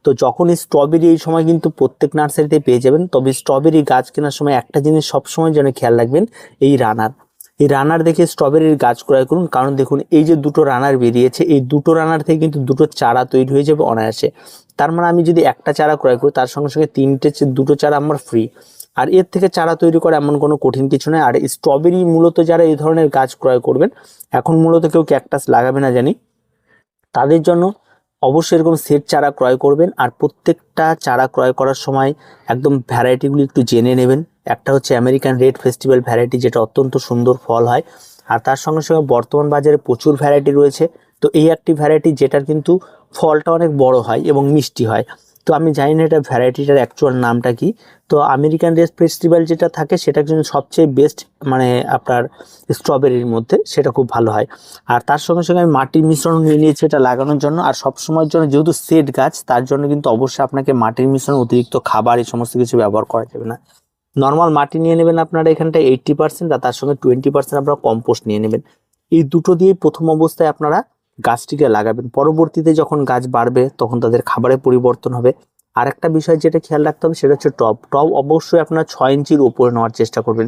তো যখন স্ট্রবেরি এই সময় কিন্তু প্রত্যেক নার্সারিতে পেয়ে যাবেন। তবে স্ট্রবেরি গাছ কেনার সময় একটা জিনিস সবসময় যেন খেয়াল রাখবেন, এই রানার দেখে স্ট্রবেরির গাছ ক্রয় করুন। কারণ দেখুন এই যে দুটো রানার বেরিয়েছে, এই দুটো রানার থেকে কিন্তু দুটো চারা তৈরি হয়ে যাবে অনায়াসে। তার মানে আমি যদি একটা চারা ক্রয় করি তার সঙ্গে সঙ্গে দুটো চারা আমার ফ্রি। আর এর থেকে চারা তৈরি করা এমন কোনো কঠিন কিছু নয়। আর স্ট্রবেরি মূলত যারা এই ধরনের গাছ ক্রয় করবেন, এখন মূলত কেউ ক্যাকটাস লাগাবে না জানি, তাদের জন্য অবশ্যই এরকম সেট চারা ক্রয় করবেন। আর প্রত্যেকটা চারা ক্রয় করার সময় একদম ভ্যারাইটিগুলি একটু জেনে নেবেন। একটা হচ্ছে আমেরিকান রেড ফেস্টিভ্যাল ভ্যারাইটি, যেটা অত্যন্ত সুন্দর ফল হয়। আর তার সঙ্গে সঙ্গে বর্তমান বাজারে প্রচুর ভ্যারাইটি রয়েছে। তো এই একটি ভ্যারাইটি যেটার কিন্তু ফলটা অনেক বড় হয় এবং মিষ্টি হয়। তো আমি জানি না এটা ভ্যারাইটিটার অ্যাকচুয়াল নামটা কি। তো আমেরিকান রেড ফেস্টিভ্যাল যেটা থাকে সেটা কিন্তু সবচেয়ে বেস্ট, মানে আপনার স্ট্রবেরির মধ্যে সেটা খুব ভালো হয়। আর তার সঙ্গে সঙ্গে আমি মাটির মিশ্রণ নিয়ে নিয়েছি এটা লাগানোর জন্য। আর সবসময়ের জন্য যেহেতু সেট গাছ, তার জন্য কিন্তু অবশ্যই আপনাকে মাটির মিশ্রণ, অতিরিক্ত খাবার, এই সমস্ত কিছু ব্যবহার করা যাবে না। নর্মাল মাটি নিয়ে নেবেন আপনারা এখানটায় 80%, আর তার সঙ্গে 20% আপনারা কম্পোস্ট নিয়ে নেবেন। এই দুটো দিয়ে প্রথম অবস্থায় আপনারা গাছটিকে লাগাবেন। পরবর্তীতে যখন গাছ বাড়বে তখন তাদের খাবারের পরিবর্তন হবে। আর একটা বিষয় যেটা খেয়াল রাখতে হবে সেটা হচ্ছে টব অবশ্যই আপনারা 6 ইঞ্চির উপরে নেওয়ার চেষ্টা করবেন।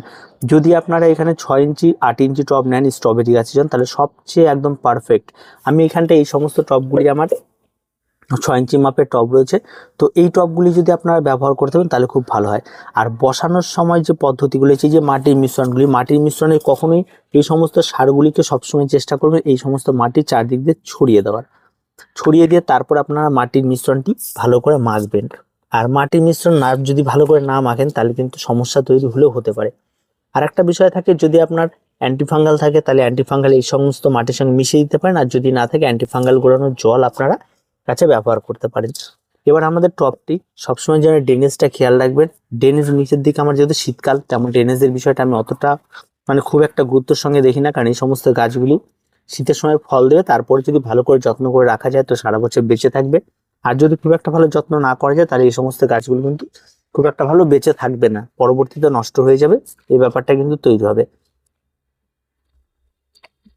যদি আপনারা এখানে 6 ইঞ্চি 8 ইঞ্চি টব নেন স্ট্রবেরি গাছের জন্য, তাহলে সবচেয়ে একদম পারফেক্ট। আমি এখানটায় এই সমস্ত টবগুলি আমার 6 ইঞ্চি মাপের টব রয়েছে। তো এই টবগুলি যদি আপনারা ব্যবহার করতে পারেন তাহলে খুব ভালো হয়। আর বসানোর সময় যে পদ্ধতিগুলি আছে, যে মাটির মিশ্রণে কখনোই এই সমস্ত সারগুলিকে সবসময় চেষ্টা করবেন এই সমস্ত মাটির চারদিক দিয়ে ছড়িয়ে দিয়ে তারপর আপনারা মাটির মিশ্রণটি ভালো করে মাখবেন। আর মাটির মিশ্রণ যদি ভালো করে না মাখেন তাহলে কিন্তু সমস্যা তৈরি হলেও হতে পারে। আর একটা বিষয় থাকে, যদি আপনার অ্যান্টিফাঙ্গাল থাকে তাহলে অ্যান্টিফাঙ্গাল এই সমস্ত মাটির সঙ্গে মিশিয়ে দিতে পারেন। আর যদি না থাকে অ্যান্টিফাঙ্গাল গোড়ানোর জল আপনারা কাছে ব্যবহার করতে পারেন। এবার আমাদের টবটি সবসময় যেন ড্রেনেজটা খেয়াল রাখবেন। ড্রেনেজ নিচের দিকে, আমার যেহেতু শীতকাল, তেমন ড্রেনেজের বিষয়টা আমি অতটা খুব একটা গুরুত্বের সঙ্গে দেখি না। কারণ এই সমস্ত গাছগুলি শীতের সময় ফল দেবে, তারপরে যদি ভালো করে যত্ন করে রাখা যায় তো সারা বছর বেঁচে থাকবে। আর যদি খুব একটা ভালো যত্ন না করা যায় তাহলে এই সমস্ত গাছগুলো কিন্তু খুব একটা ভালো বেঁচে থাকবে না, পরবর্তীতে নষ্ট হয়ে যাবে। এই ব্যাপারটা কিন্তু তৈরি হবে।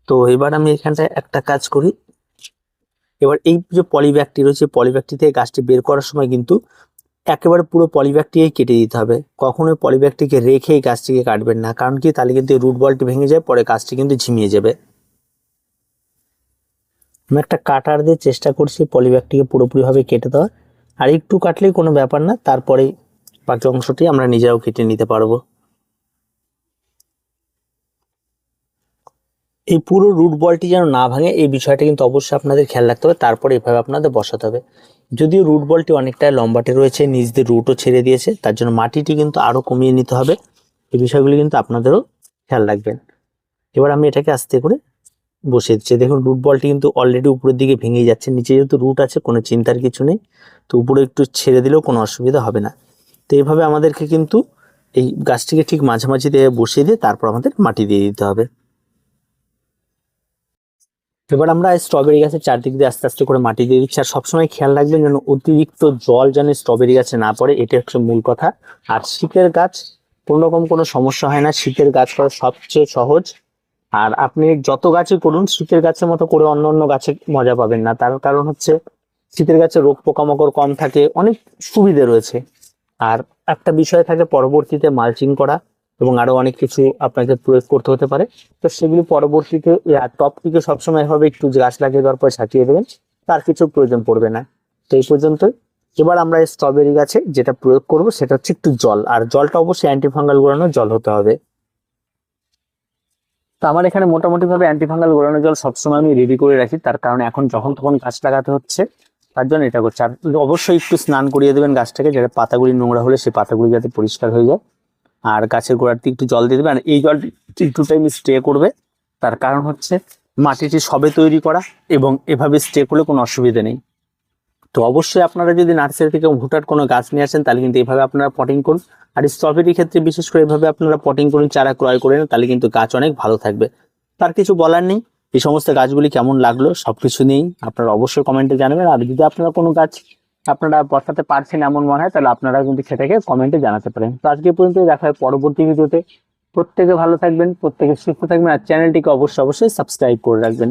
তো এবার আমি এখানটায় একটা কাজ করি। এবার এই যে পলিব্যাগটি রয়েছে, পলিব্যাগটি থেকে গাছটি বের করার সময় কিন্তু একেবারে পুরো পলিব্যাগটিকে কেটে দিতে হবে। কখনোই পলিব্যাগটিকে রেখে এই গাছটিকে কাটবেন না, কারণ কি তাহলে কিন্তু রুট বলটি ভেঙে যায়, পরে গাছটি কিন্তু ঝিমিয়ে যাবে। আমি একটা কাটার দিয়ে চেষ্টা করছি পলিব্যাগটিকে পুরোপুরিভাবে কেটে দেওয়ার। আর একটু কাটলেই কোনো ব্যাপার না, তারপরে বাকি অংশটি আমরা নিজেরাও কেটে নিতে পারবো। এই পুরো রুট বলটি যেন না ভাঙে এই বিষয়টা কিন্তু অবশ্যই আপনাদের খেয়াল রাখতে হবে। তারপরে এভাবে আপনাদের বসাতে হবে। যদিও রুট বলটি অনেকটা লম্বাটে রয়েছে, নিচ দিয়ে রুটও ছেড়ে দিয়েছে, তার জন্য মাটিটি কিন্তু আরো কমিয়ে নিতে হবে। এই বিষয়গুলি কিন্তু আপনাদেরও খেয়াল রাখবেন। এবার আমি এটাকে আস্তে করে বসিয়ে দিচ্ছি। দেখুন রুট বলটি কিন্তু অলরেডি উপরের দিকে ভেঙে যাচ্ছে। নিচে যেহেতু রুট আছে কোনো চিন্তার কিছু নেই, তো উপরে একটু ছেড়ে দিলেও কোনো অসুবিধা হবে না। তো এইভাবে আমাদেরকে কিন্তু এই গাছটিকে ঠিক মাঝামাঝি দিয়ে বসিয়ে দিয়ে তারপর আমাদের মাটি দিয়ে দিতে হবে। এবার আমরা স্ট্রবেরি গাছের চারদিক দিয়ে আস্তে আস্তে করে মাটি দিয়ে দিচ্ছি। আর সবসময় খেয়াল রাখবেন যেন অতিরিক্ত জল যেন স্ট্রবেরি গাছে না পড়ে, এটা হচ্ছে মূল কথা। আর শীতের গাছ কোনো রকম কোনো সমস্যা হয় না, শীতের গাছ করা সবচেয়ে সহজ। আর আপনি যত গাছই করুন শীতের গাছের মতো করে অন্য অন্য গাছে মজা পাবেন না। তার কারণ হচ্ছে শীতের গাছে রোগ পোকামাকড় কম থাকে, অনেক সুবিধে রয়েছে। আর একটা বিষয় থাকে পরবর্তীতে মালচিং করা এবং আরো অনেক কিছু আপনাকে প্রয়োগ করতে হতে পারে। তো সেগুলি পরবর্তীতে টপটিকে সবসময় এভাবে একটু গাছ লাগিয়ে দেওয়ার পর ছাটিয়ে দেবেন, তার কিছু প্রয়োজন পড়বে না। তো এই পর্যন্তই। এবার আমরা এই স্ট্রবেরি গাছে যেটা প্রয়োগ করব সেটা হচ্ছে একটু জল, আর জলটা অবশ্যই অ্যান্টিফাঙ্গাল গোড়ানো জল হতে হবে। তো আমার এখানে মোটামুটি ভাবে অ্যান্টিফাঙ্গাল গোড়ানো জল সবসময় আমি রেডি করে রাখি, তার কারণে এখন যখন তখন গাছ লাগাতে হচ্ছে, তার জন্য এটা করছে। আর অবশ্যই একটু স্নান করিয়ে দেবেন গাছটাকে, যাতে পাতাগুলি নোংরা হলে সেই পাতাগুলি যাতে পরিষ্কার হয়ে যায়। আর গাছের গোড়াতে একটু জল দিয়ে দেবেন। আর এই জলটি একটু টাইম স্টে করবে, তার কারণ হচ্ছে মাটিটি সবে তৈরি করা এবং এভাবে স্টে করলে কোনো অসুবিধা নেই। তো অবশ্যই আপনারা যদি নার্সারি থেকে হুটহাট কোনো গাছ নিয়ে আসেন তাহলে কিন্তু এইভাবে আপনারা পটিং করুন। আর স্ট্রবেরির ক্ষেত্রে বিশেষ করে এইভাবে আপনারা পটিং করুন, চারা ক্রয় করে নেন, তাহলে কিন্তু গাছ অনেক ভালো থাকবে। তার কিছু বলার নেই। এই সমস্ত গাছগুলি কেমন লাগলো সবকিছু নেই আপনারা অবশ্যই কমেন্টে জানাবেন। আর যদি আপনারা কোনো গাছ আপনারা বসাতে পারছেন এমন মনে হয় তাহলে আপনারা কিন্তু সেটাকে কমেন্টে জানাতে পারেন। তো আজকে পর্যন্ত দেখা হয় পরবর্তী ভিডিওতে। প্রত্যেকে ভালো থাকবেন, প্রত্যেকে সুস্থ থাকবেন, আর চ্যানেলটিকে অবশ্যই সাবস্ক্রাইব করে রাখবেন।